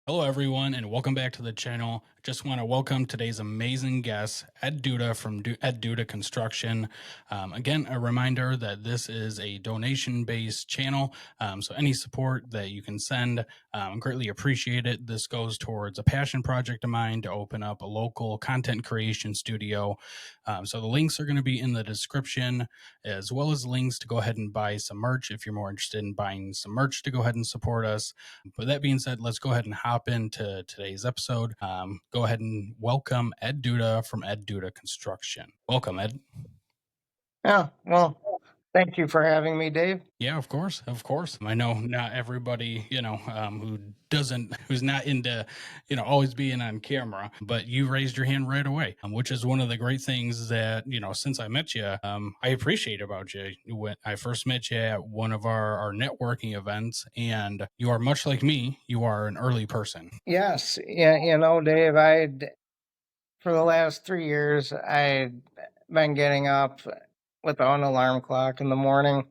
Hello, everyone, and welcome back to the channel. Just want to welcome today's amazing guest, Ed Duda from Ed Duda Construction. Again, a reminder that this is a donation-based channel, so any support that you can send, greatly appreciate it. This goes towards a passion project of mine to open up a local content creation studio. So the links are going to be in the description, as well as links to go ahead and buy some merch if you're more interested in buying some merch to go ahead and support us. But that being said, let's go ahead and hop into today's episode. Go ahead and welcome Ed Duda from Ed Duda Construction. Welcome, Ed. Yeah, well, thank you for having me, Dave. Yeah, of course, of course. I know not everybody, who's not into, always being on camera, but you raised your hand right away, which is one of the great things that, since I met you, I appreciate about you. When I first met you at one of our networking events, and you are much like me, you are an early person. Yes, yeah, Dave, for the last 3 years, I'd been getting up without an alarm clock in the morning.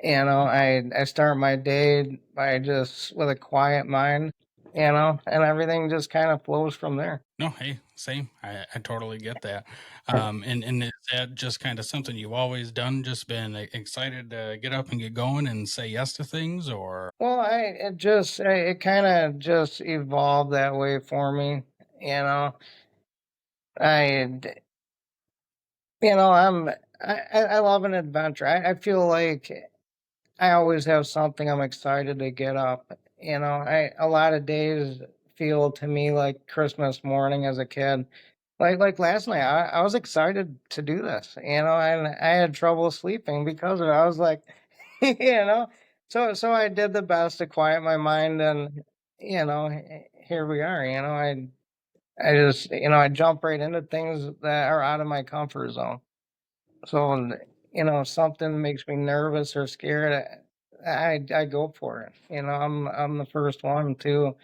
I start my day by just with a quiet mind, and everything just kind of flows from there. No, hey, same. I totally get that. And is that just kind of something you've always done? Just been excited to get up and get going and say yes to things, or? Well, it kind of just evolved that way for me. You know, I I love an adventure. I feel like I always have something I'm excited to get up. I a lot of days feel to me like Christmas morning as a kid. Like last night, I was excited to do this, and I had trouble sleeping because of it. I was like, you know, so I did the best to quiet my mind, and here we are. I just I jump right into things that are out of my comfort zone. So, if something makes me nervous or scared, I go for it. I'm the first one to,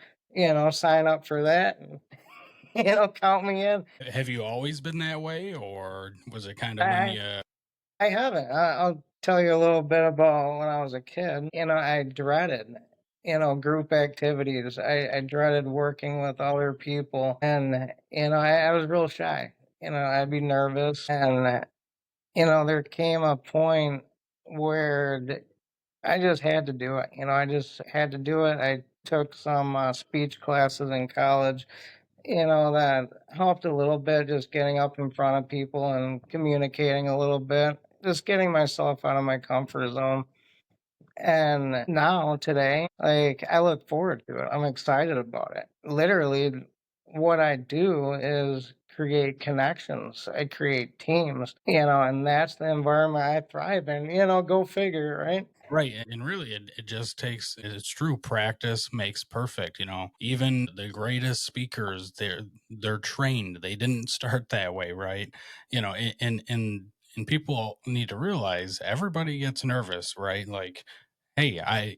sign up for that and, count me in. Have you always been that way, or was it kind of when I you? I haven't. I'll tell you a little bit about when I was a kid. I dreaded, group activities. I dreaded working with other people, and I was real shy. I'd be nervous, and there came a point where I just had to do it. I just had to do it. I took some speech classes in college, that helped a little bit, just getting up in front of people and communicating a little bit, just getting myself out of my comfort zone. And now, today, like, I look forward to it. I'm excited about it. Literally, what I do is create connections. I create teams, and that's the environment I thrive in. Go figure, right? Right. And really, it just takes, it's true, practice makes perfect. Even the greatest speakers, they're trained. They didn't start that way, right? And people need to realize everybody gets nervous, right? Like, hey,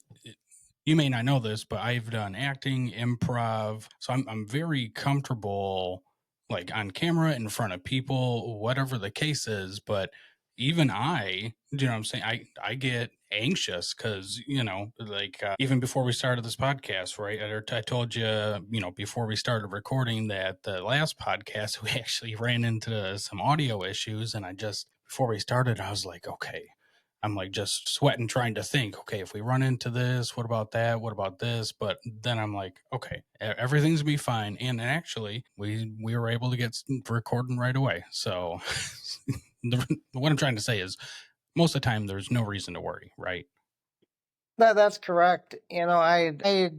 you may not know this, but I've done acting, improv, so I'm very comfortable, like on camera, in front of people, whatever the case is. But even you know what I'm saying, I get anxious because even before we started this podcast, right? I told you, before we started recording, that the last podcast we actually ran into some audio issues, and I just before we started, I was like, okay, I'm like just sweating trying to think, okay, if we run into this, what about that? What about this? But then I'm like, okay, everything's gonna be fine. And actually, we were able to get recording right away. So what I'm trying to say is most of the time there's no reason to worry, right? That's correct. I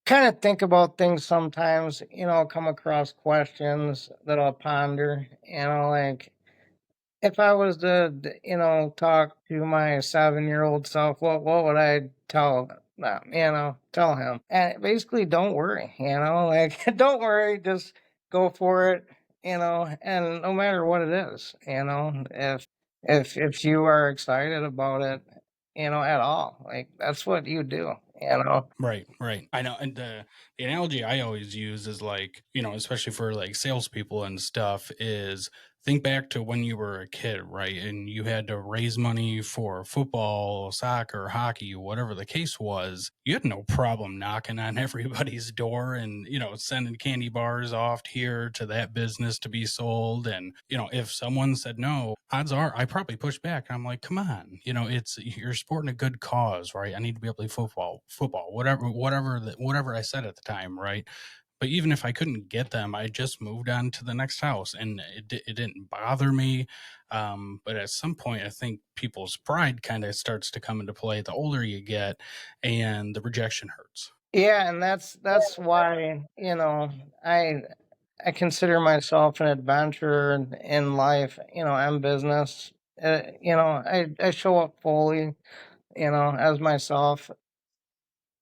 kind of think about things sometimes. Come across questions that I'll ponder. Like, if I was to, talk to my 7-year-old self, what would I tell them? Tell him. And basically, don't worry. Like, don't worry, just go for it. And no matter what it is, if you are excited about it, at all, like, that's what you do. Right, right. I know. And the analogy I always use is like, especially for like salespeople and stuff, is think back to when you were a kid, right? And you had to raise money for football, soccer, hockey, whatever the case was. You had no problem knocking on everybody's door and, sending candy bars off here to that business to be sold. And, if someone said no, odds are I probably push back. I'm like, come on, you're supporting a good cause, right? I need to be able to play football, whatever I said at the time, right? But even if I couldn't get them, I just moved on to the next house, and it didn't bother me. But at some point, I think people's pride kind of starts to come into play the older you get, and the rejection hurts. Yeah, and that's why, I I consider myself an adventurer in life, and business. I show up fully, as myself.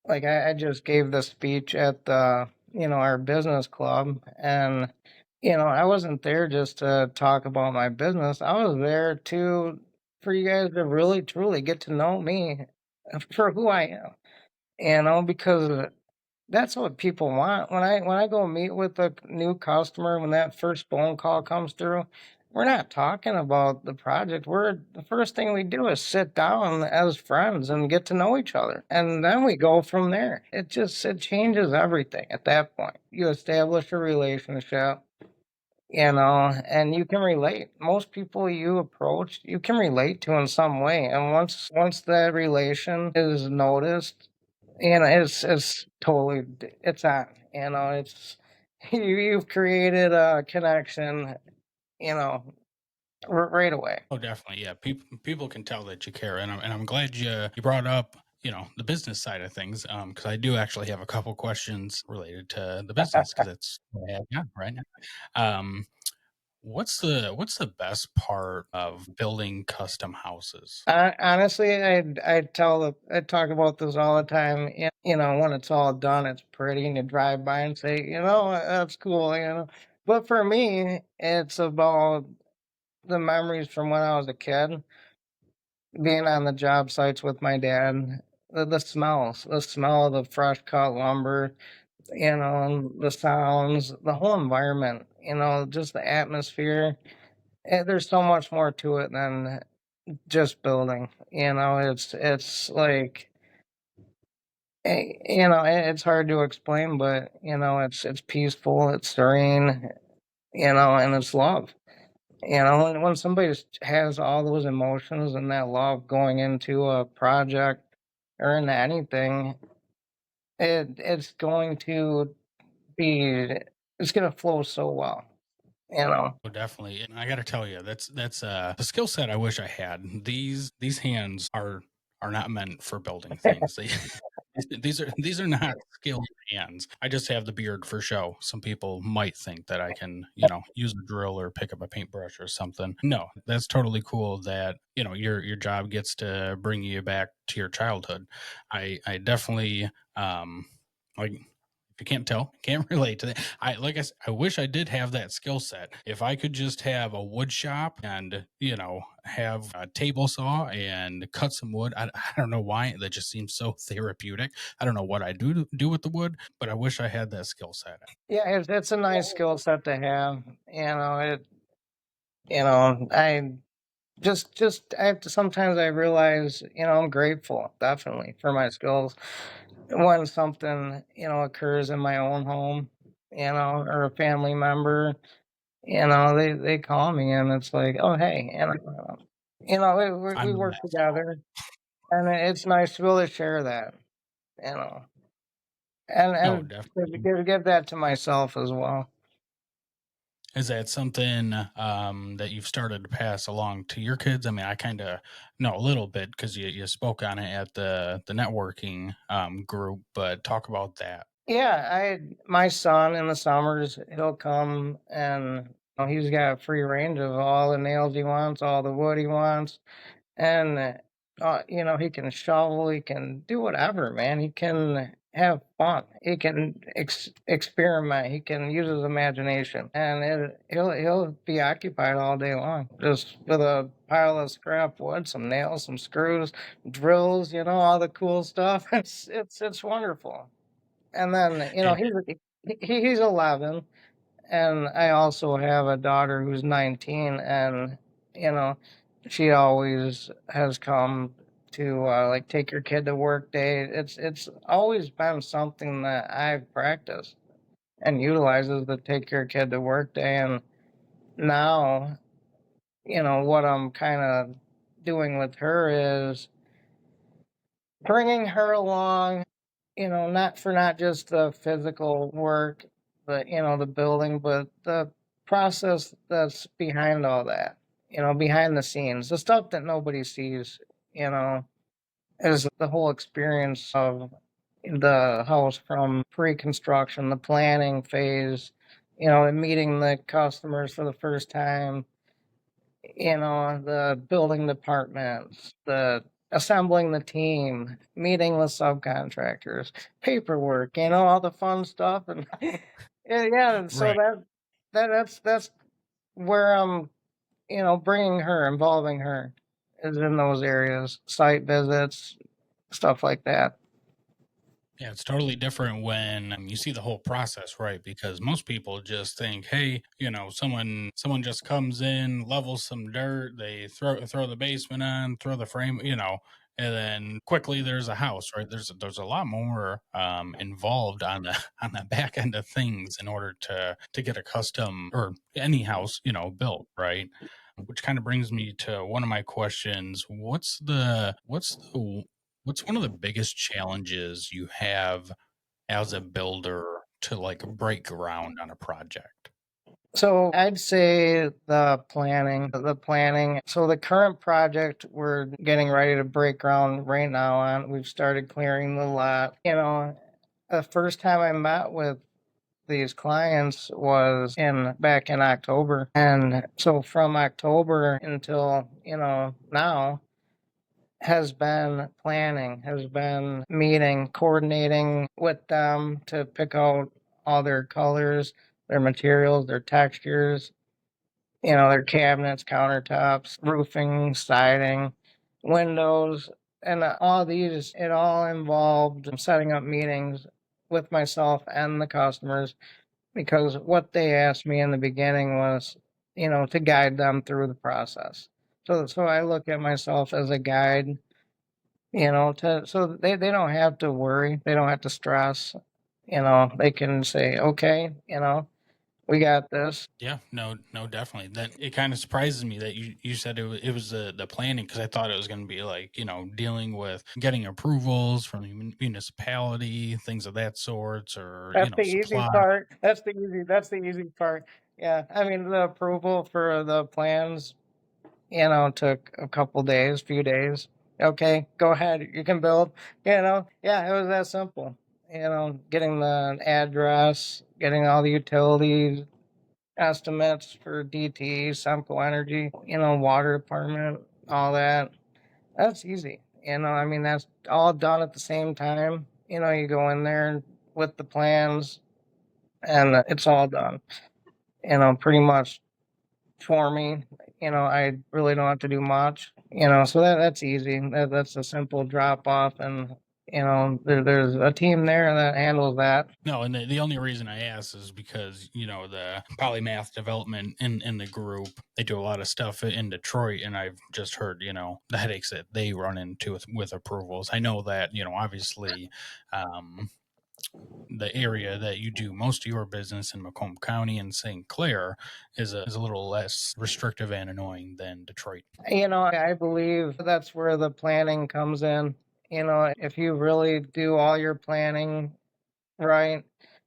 Like I just gave the speech at the, our business club, and I wasn't there just to talk about my business. I was there to for you guys to really truly get to know me for who I am, because that's what people want. When I go meet with a new customer, when that first phone call comes through, we're not talking about the project. The first thing we do is sit down as friends and get to know each other. And then we go from there. It changes everything at that point. You establish a relationship, and you can relate. Most people you approach, you can relate to in some way. And once that relation is noticed, it's totally it's on. It's you've created a connection, you know, right away. Oh, definitely, yeah. People can tell that you care, and I'm glad you brought up the business side of things, because I do actually have a couple questions related to the business because that's what I have now, right now. Um, what's the best part of building custom houses? Honestly, I talk about this all the time. When it's all done, it's pretty, and you drive by and say, that's cool. But for me, it's about the memories from when I was a kid, being on the job sites with my dad, the smell of the fresh cut lumber, and the sounds, the whole environment, just the atmosphere. There's so much more to it than just building. It's like, it's hard to explain, but it's peaceful, it's serene, and it's love. When somebody has all those emotions and that love going into a project or into anything, it's going to be it's going to flow so well. You know. Oh, definitely. And I got to tell you, that's a skill set I wish I had. These hands are not meant for building things. These are not skilled hands. I just have the beard for show. Some people might think that I can, use a drill or pick up a paintbrush or something. No, that's totally cool that, your job gets to bring you back to your childhood. I definitely like if you can't tell, can't relate to that. I wish I did have that skill set. If I could just have a wood shop and have a table saw and cut some wood, I don't know why that just seems so therapeutic. I don't know what I do with the wood, but I wish I had that skill set. Yeah, it's a nice skill set to have. I I have to sometimes I realize, I'm grateful definitely for my skills when something, occurs in my own home, or a family member, they call me and it's like, oh hey, we I'm work together, and it's nice to be able to share that, you know, no, and to definitely. give that to myself as well. Is that something that you've started to pass along to your kids? I mean, I kind of know a little bit because you spoke on it at the networking group, but talk about that. Yeah, my son in the summers, he'll come and he's got free range of all the nails he wants, all the wood he wants, and he can shovel, he can do whatever, man. He can have fun, he can experiment, he can use his imagination, and he'll be occupied all day long just with a pile of scrap wood, some nails, some screws, drills, all the cool stuff. It's wonderful. And then And he's 11, And I also have a daughter who's 19, and you know, she always has come to like take your kid to work day. It's always been something that I've practiced and utilizes to take your kid to work day. And now, what I'm kind of doing with her is bringing her along, not just the physical work, but the building, but the process that's behind all that, behind the scenes, the stuff that nobody sees, you know, is the whole experience of the house from pre-construction, the planning phase, and meeting the customers for the first time, the building departments, the assembling the team, meeting with subcontractors, paperwork, all the fun stuff. And yeah, and so Right. that's where I'm, bringing her, involving her, is in those areas, site visits, stuff like that. Yeah, it's totally different when you see the whole process, right? Because most people just think, hey, someone just comes in, levels some dirt, they throw the basement on, throw the frame, and then quickly there's a house, right? There's a lot more involved on the on the back end of things in order to get a custom or any house, built, right? Which kind of brings me to one of my questions. What's one of the biggest challenges you have as a builder to like break ground on a project? So I'd say the planning, So the current project we're getting ready to break ground right now on, we've started clearing the lot. The first time I met with these clients was in back in October. And so from October until, now has been planning, has been meeting, coordinating with them to pick out all their colors, their materials, their textures, their cabinets, countertops, roofing, siding, windows, and all these, it all involved setting up meetings with myself and the customers, because what they asked me in the beginning was, to guide them through the process. So I look at myself as a guide, so they don't have to worry, they don't have to stress, they can say, okay, we got this. Yeah, no, no, definitely. That it kind of surprises me that you said it was the planning because I thought it was going to be like dealing with getting approvals from the municipality, things of that sorts, or That's the easy supply. part. That's the easy part. Yeah. I mean, the approval for the plans, took a couple days, few days. Okay, go ahead. You can build, Yeah, it was that simple. Getting the address, getting all the utilities, estimates for DT, Semco Energy, water department, all that. That's easy. I mean, that's all done at the same time. You go in there with the plans, and it's all done. Pretty much for me. I really don't have to do much. So that's easy. That's a simple drop off, and there's a team there that handles that. No, and the only reason I ask is because the polymath development in the group they do a lot of stuff in Detroit, and I've just heard the headaches that they run into with approvals. I know that obviously um, the area that you do most of your business in Macomb County and St. Clair is a little less restrictive and annoying than Detroit. I believe that's where the planning comes in. If you really do all your planning right,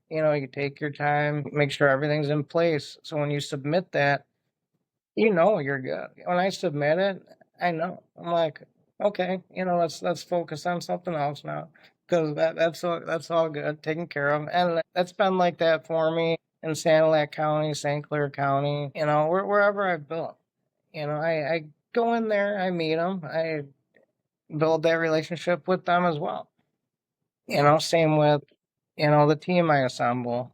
you take your time, make sure everything's in place. So when you submit that, you're good. When I submit it, I know. I'm like, okay, let's focus on something else now, because that's all good, taken care of, and that's been like that for me in Sanilac County, St. Clair County, wherever I've built. I go in there, I meet them, I build that relationship with them as well. Same with the team I assemble.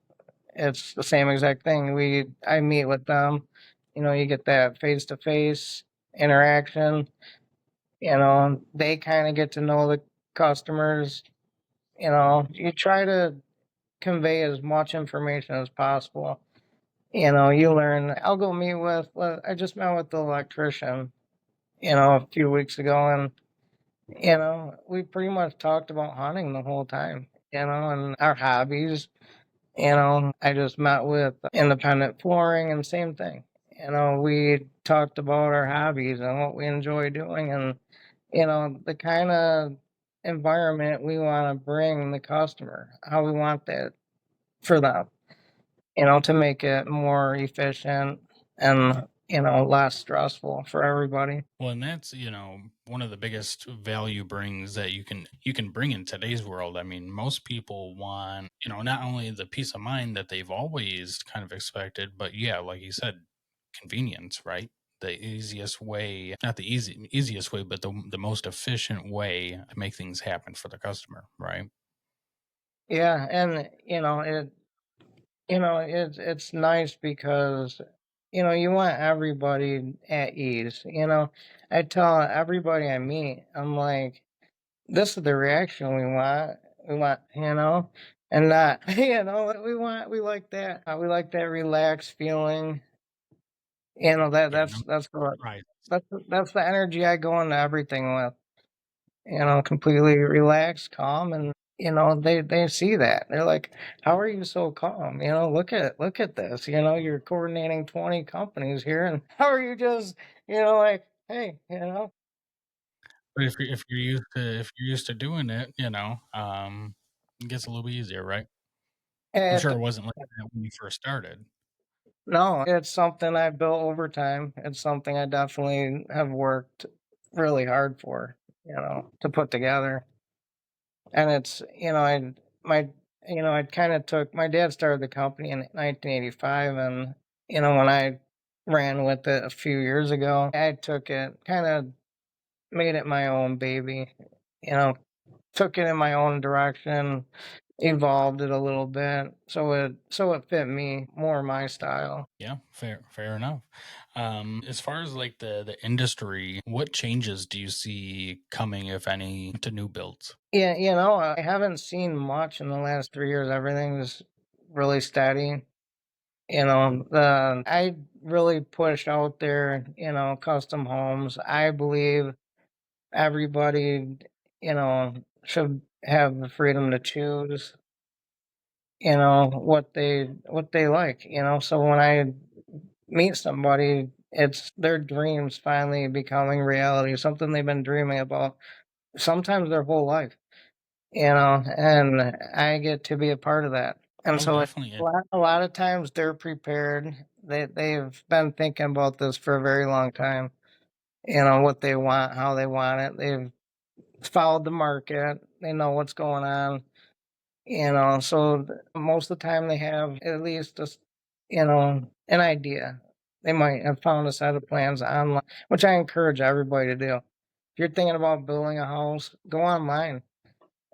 It's the same exact thing. I meet with them. You get that face to face interaction. They kind of get to know the customers. You try to convey as much information as possible. You learn. I'll go meet with. Well, I just met with the electrician, a few weeks ago, and we pretty much talked about hunting the whole time, and our hobbies. I just met with independent flooring and same thing. We talked about our hobbies and what we enjoy doing, and the kind of environment we want to bring the customer, how we want that for them, to make it more efficient and, less stressful for everybody. Well, and that's, one of the biggest value brings that you can bring in today's world. I mean, most people want, not only the peace of mind that they've always kind of expected, but yeah, like you said, convenience, right? The easiest way, not the easiest way, but the most efficient way to make things happen for the customer, right? Yeah, and it's nice because you want everybody at ease. I tell everybody I meet, I'm like, this is the reaction we want. We want, and not, we like that. We like that relaxed feeling. Yeah, no, right. That's the energy I go into everything with. Completely relaxed, calm, and they see that. They're like, "How are you so calm? Look at this. You're coordinating 20 companies here, and how are you just, like, hey, But if you're used to doing it, it gets a little bit easier, right? I'm it sure it wasn't like that when you first started. no, it's something I built over time. It's something I definitely have worked really hard for, to put together. And it's, my, I kind of took, my dad started the company in 1985. And, when I ran with it a few years ago, I took it, kind of made it my own baby, you know, took it in my own direction, evolved it a little bit. So it fit me more my style. Yeah, fair enough. As far as like the industry, what changes do you see coming, if any, to new builds? Yeah, I haven't seen much in the last 3 years. Everything's really steady. I really push out there, custom homes. I believe everybody, should have the freedom to choose, what they like, So when I meet somebody, it's their dreams finally becoming reality, something they've been dreaming about sometimes their whole life, and I get to be a part of that. And Oh, so definitely. a lot of times they're prepared. They've been thinking about this for a very long time. What they want, how they want it. They've followed the market. They know what's going on. So most of the time they have at least just an idea. They might have found a set of plans online, which I encourage everybody to do. If you're thinking about building a house, go online,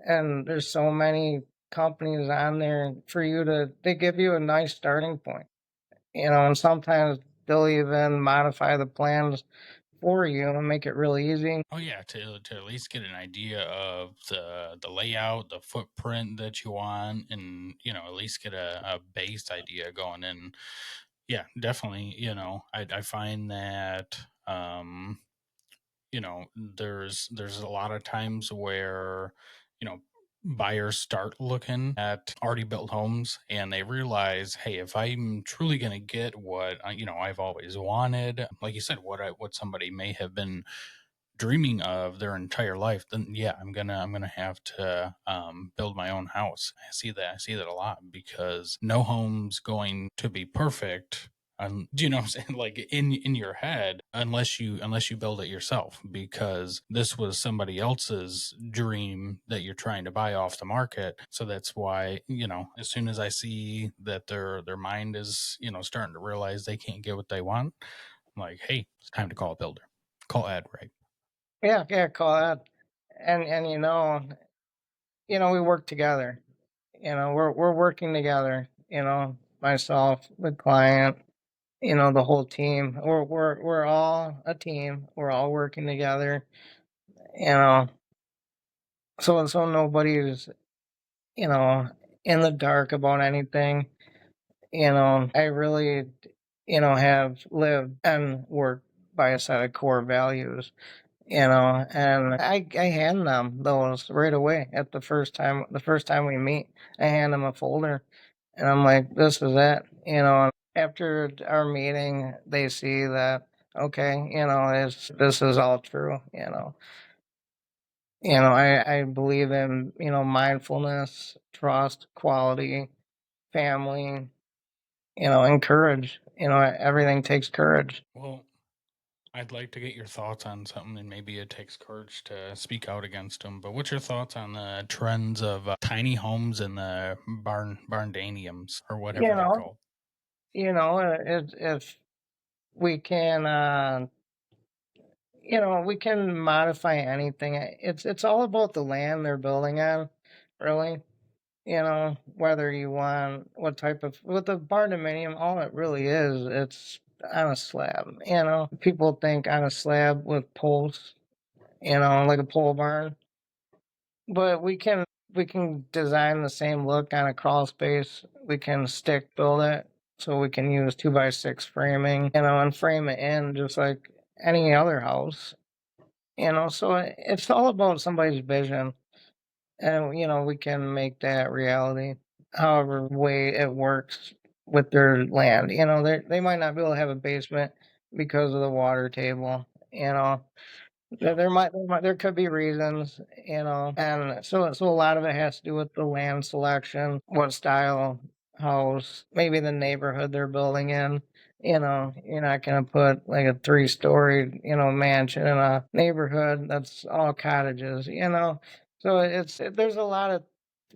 and there's so many companies on there for you to. They give you a nice starting point, and sometimes they'll even modify the plans for you and make it really easy. Oh yeah, to at least get an idea of the layout, the footprint that you want, and at least get a base idea going in. Yeah, definitely. I find that there's a lot of times where you know buyers start looking at already built homes and they realize, hey, if I'm truly going to get what I've always wanted, like you said, what somebody may have been dreaming of their entire life, then yeah, I'm gonna have to build my own house. I see that a lot because no home's going to be perfect. Do you know what I'm saying? Like in your head, unless you build it yourself, because this was somebody else's dream that you're trying to buy off the market. So that's why as soon as I see that their mind is starting to realize they can't get what they want, I'm like, hey, it's time to call a builder. Call Ed, right? Yeah, yeah, call that. And we work together. We're working together. Myself, the client, the whole team. We're all a team. We're all working together. You know, so nobody's you know in the dark about anything. I really, have lived and worked by a set of core values, and I hand them those right away at the first time we meet. I hand them a folder and I'm like, this is it, and after our meeting, they see that, okay, this is all true, I believe in, mindfulness, trust, quality, family, and courage. Everything takes courage. Well, I'd like to get your thoughts on something, and maybe it takes courage to speak out against them. But what's your thoughts on the trends of tiny homes and the barndaniums or You whatever they're know, called? if we can, we can modify anything. It's all about the land they're building on, really. Whether you want what type of with the barndominium, all it really is, it's on a slab. People think on a slab with poles, like a pole barn, but we can design the same look on a crawl space. We can stick build it, so we can use 2x6 framing, and frame it in just like any other house. So it's all about somebody's vision, and we can make that reality however way it works with their land. They might not be able to have a basement because of the water table. Yeah. There could be reasons, and so a lot of it has to do with the land selection, what style house, maybe the neighborhood they're building in. You're not gonna put like a 3-story, mansion in a neighborhood that's all cottages. So there's a lot of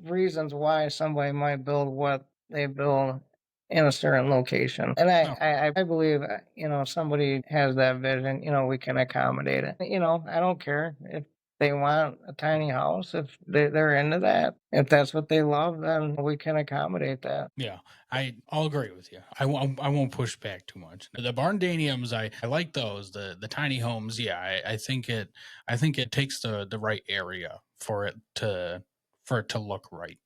reasons why somebody might build what they build in a certain location. And No. I believe, if somebody has that vision, we can accommodate it. I don't care if they want a tiny house, if they're into that. If that's what they love, then we can accommodate that. Yeah, I'll agree with you. I won't push back too much. The barndaniums, I like those. The tiny homes, yeah, I think it takes the right area for it to look right.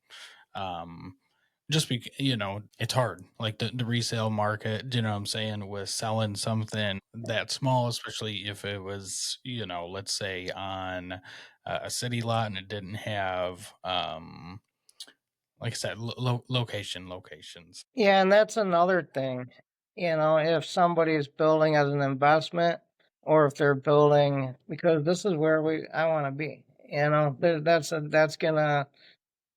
Um, just because it's hard, like the resale market. You know what I'm saying, with selling something that small, especially if it was, let's say on a city lot and it didn't have like I said, locations. Yeah, and that's another thing. If somebody's building as an investment, or if they're building because this is where I want to be. That's gonna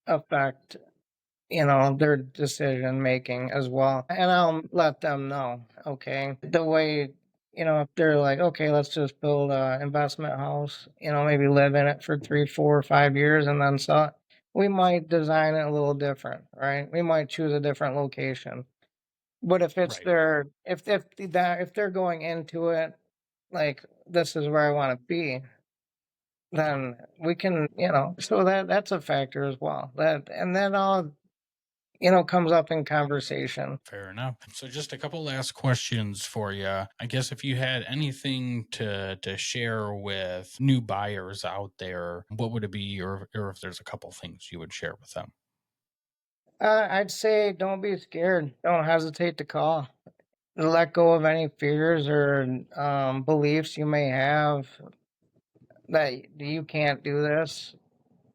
affect, their decision making as well. And I'll let them know, okay, the way, if they're like, okay, let's just build a investment house, maybe live in it for 3, 4, 5 years and then sell it. We might design it a little different, right? We might choose a different location. But if it's Right. their, if they're going into it like, this is where I want to be, then we can, so that's a factor as well. That all, comes up in conversation. Fair enough. So just a couple last questions for you. I guess if you had anything to share with new buyers out there, what would it be, or if there's a couple things you would share with them? I'd say don't be scared. Don't hesitate to call. Let go of any fears or beliefs you may have that you can't do this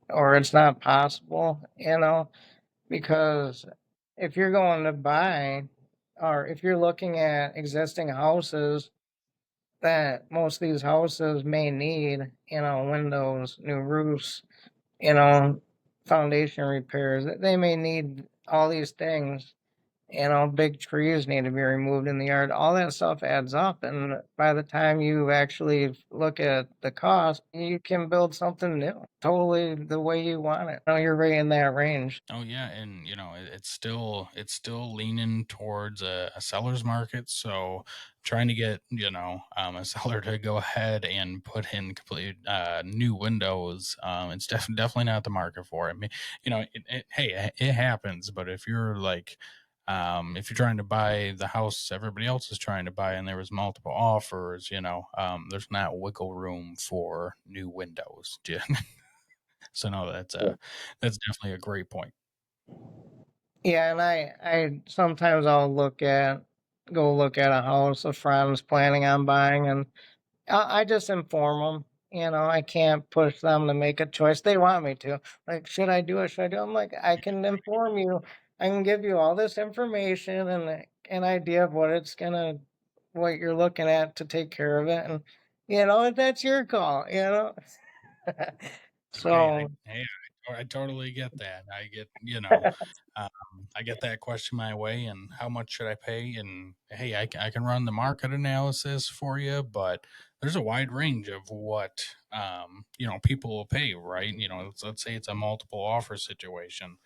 or it's not possible, because if you're going to buy or if you're looking at existing houses, that most of these houses may need, windows, new roofs, you know, foundation repairs. They may need all these things. Big trees need to be removed in the yard. All that stuff adds up, and by the time you actually look at the cost, you can build something new, totally the way you want it. You're right in that range. Oh yeah, and it's still leaning towards a seller's market. So trying to get a seller to go ahead and put in complete new windows, it's definitely not the market for it. I mean, hey, it happens. But if you're trying to buy the house everybody else is trying to buy, and there was multiple offers, there's not wiggle room for new windows. So no, that's definitely a great point. Yeah, and I sometimes I'll go look at a house a friend's planning on buying, and I just inform them. I can't push them to make a choice. They want me to. Like, should I do it? Should I do it? I'm like, I can inform you. I can give you all this information and an idea of what you're looking at to take care of it, and that's your call. Hey, So I totally get that. Um, I get that question my way, and how much should I pay? And hey, I can run the market analysis for you, but there's a wide range of what people will pay, right? Let's say it's a multiple offer situation.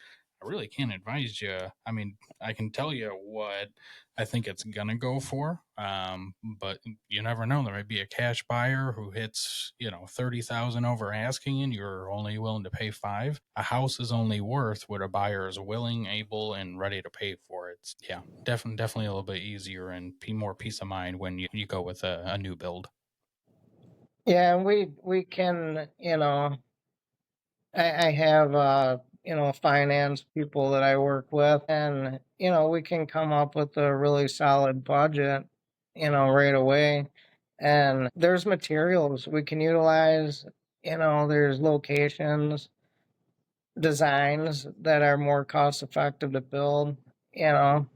I really can't advise you. I mean, I can tell you what I think it's gonna go for, but you never know. There might be a cash buyer who hits 30,000 over asking, and you're only willing to pay five. A house is only worth what a buyer is willing, able, and ready to pay for it. Yeah, definitely a little bit easier and more peace of mind when you go with a new build. yeah, and we can, I have finance people that I work with, and we can come up with a really solid budget, right away. And there's materials we can utilize, there's locations, designs that are more cost effective to build, you know,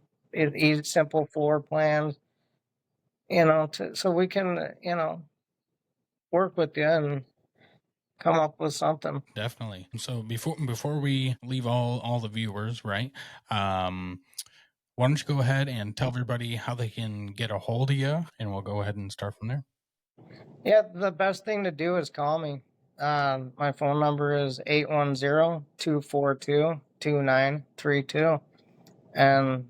simple floor plans, so we can, work with you and come up with something. Definitely. So before we leave all the viewers, right? Um, why don't you go ahead and tell everybody how they can get a hold of you, and we'll go ahead and start from there. Yeah, the best thing to do is call me. My phone number is 810-242-2932. And,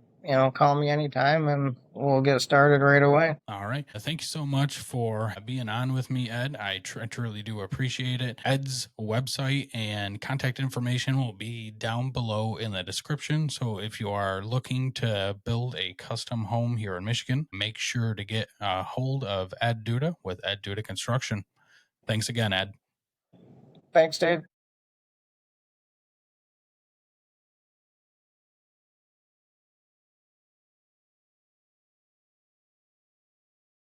call me anytime and we'll get started right away. All right. Thank you so much for being on with me, Ed. I truly do appreciate it. Ed's website and contact information will be down below in the description. So if you are looking to build a custom home here in Michigan, make sure to get a hold of Ed Duda with Ed Duda Construction. Thanks again, Ed. Thanks, Dave.